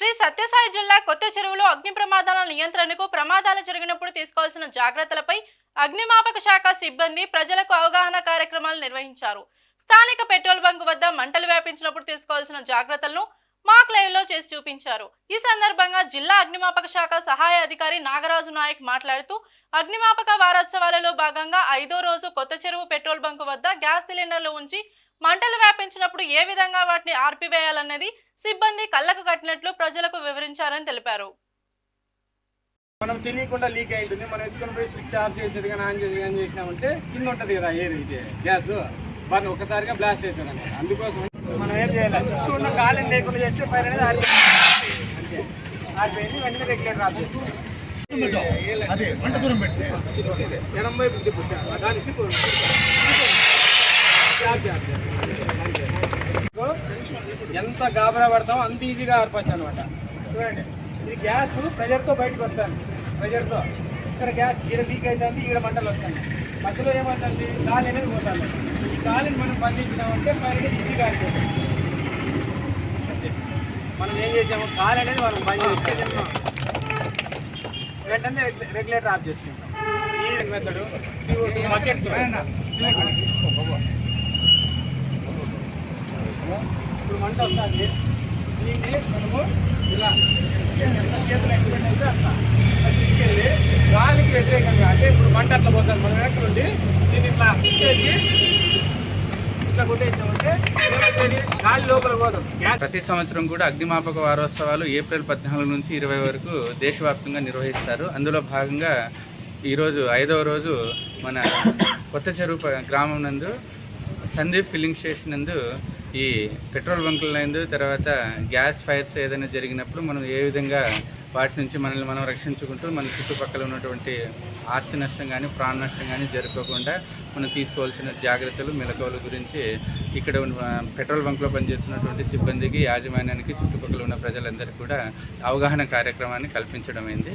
శ్రీ సత్యసాయి జిల్లా కొత్త చెరువులో అగ్ని ప్రమాదాల నియంత్రణకు ప్రమాదాలు జరిగినప్పుడు తీసుకోవాల్సిన జాగ్రత్తలపై అగ్నిమాపక శాఖ సిబ్బంది ప్రజలకు అవగాహన కార్యక్రమాలు నిర్వహించారు. స్థానిక పెట్రోల్ బంక్ వద్ద మంటలు వ్యాపించినప్పుడు తీసుకోవాల్సిన జాగ్రత్తలను మాక్ లైవ్ లో చేసి చూపించారు. ఈ సందర్భంగా జిల్లా అగ్నిమాపక శాఖ సహాయ అధికారి నాగరాజు నాయక్ మాట్లాడుతూ అగ్నిమాపక వారోత్సవాలలో భాగంగా 5వ రోజు కొత్త చెరువు పెట్రోల్ బంక్ వద్ద గ్యాస్ సిలిండర్లు ఉంచి మంటలు వ్యాపించినప్పుడు ఏ విధంగా వాటిని ఆర్పివేయాలన్నది సిబ్బంది కళ్ళకు కట్టినట్లు ప్రజలకు వివరించారని తెలిపారు. మనం తెలియకుండా లీక్ అవుతుంది. మనం ఎత్తుకొని పోయి స్విచ్ ఆఫ్ చేసేది కానీ ఆన్ చేసేది కానీ చేసినామంటే కింద ఉంటుంది కదా ఎయిర్, ఇది గ్యాస్ వాటిని ఒక్కసారిగా బ్లాస్ట్ అవుతుంది అన్నమాట. అందుకోసం మనం ఏం చేయాలి, చుట్టూ ఉన్న గాలిని లేకుండా చేస్తే పైన ఆరిపోయింది. వెంటనే రెగ్యులేటర్ ఆఫ్ చేస్తాం. 80 ఎంత గాబరా పడతామో అంత ఈజీగా ఆరిపోవచ్చు అనమాట. చూడండి, ఇది గ్యాస్ ప్రెజర్తో బయటకు వస్తాను. ప్రెజర్తో ఇక్కడ గ్యాస్ ఇక్కడ లీక్ అవుతుంది, ఇక్కడ మంటలు వస్తాయి. మధ్యలో ఏమవుతుంది, గాలి అనేది పోతుంది. ఈ గాలిని మనం బంధించినామంటే పైన ఈజీగా ఆరిపోతుంది. మనం ఏం చేసాము, గాలి అనేది మనం బంద్ చేస్తాం, వెంటనే రెగ్యులేటర్ ఆఫ్ చేసుకుంటాం. ఈ మెథడ్ బకెట్ ఇప్పుడు మంట వస్తుంది. దీన్ని మనము ఇలా చేతులు ఎక్స్పెండ్ అయితే అట్లా తీసుకెళ్ళి గాలికి వ్యతిరేకంగా, అంటే ఇప్పుడు మంట అట్లా పోతుంది, మనం వెనక్కి నుండి దీన్ని ఇట్లా చేసి ఇట్లా కొట్టేసామంటే గాలి లోపల పోతాం. ప్రతి సంవత్సరం కూడా అగ్నిమాపక వారోత్సవాలు ఏప్రిల్ 14 నుంచి 20 వరకు దేశవ్యాప్తంగా నిర్వహిస్తారు. అందులో భాగంగా ఈరోజు 5వ రోజు మన కొత్త చెరువు గ్రామం నందు సందీప్ ఫిల్లింగ్ స్టేషన్ నందు ఈ పెట్రోల్ బంకుల నందు తర్వాత గ్యాస్ ఫైర్స్ ఏదైనా జరిగినప్పుడు మనం ఏ విధంగా వాటి నుంచి మనల్ని మనం రక్షించుకుంటూ మన చుట్టుపక్కల ఉన్నటువంటి ఆస్తి నష్టం కానీ ప్రాణ నష్టం కానీ జరగకుండా మనం తీసుకోవాల్సిన జాగ్రత్తలు మెలకువల గురించి ఇక్కడ పెట్రోల్ బంక్లో పనిచేస్తున్నటువంటి సిబ్బందికి, యాజమాన్యానికి, చుట్టుపక్కల ఉన్న ప్రజలందరికీ కూడా అవగాహన కార్యక్రమాన్ని కల్పించడం అయింది.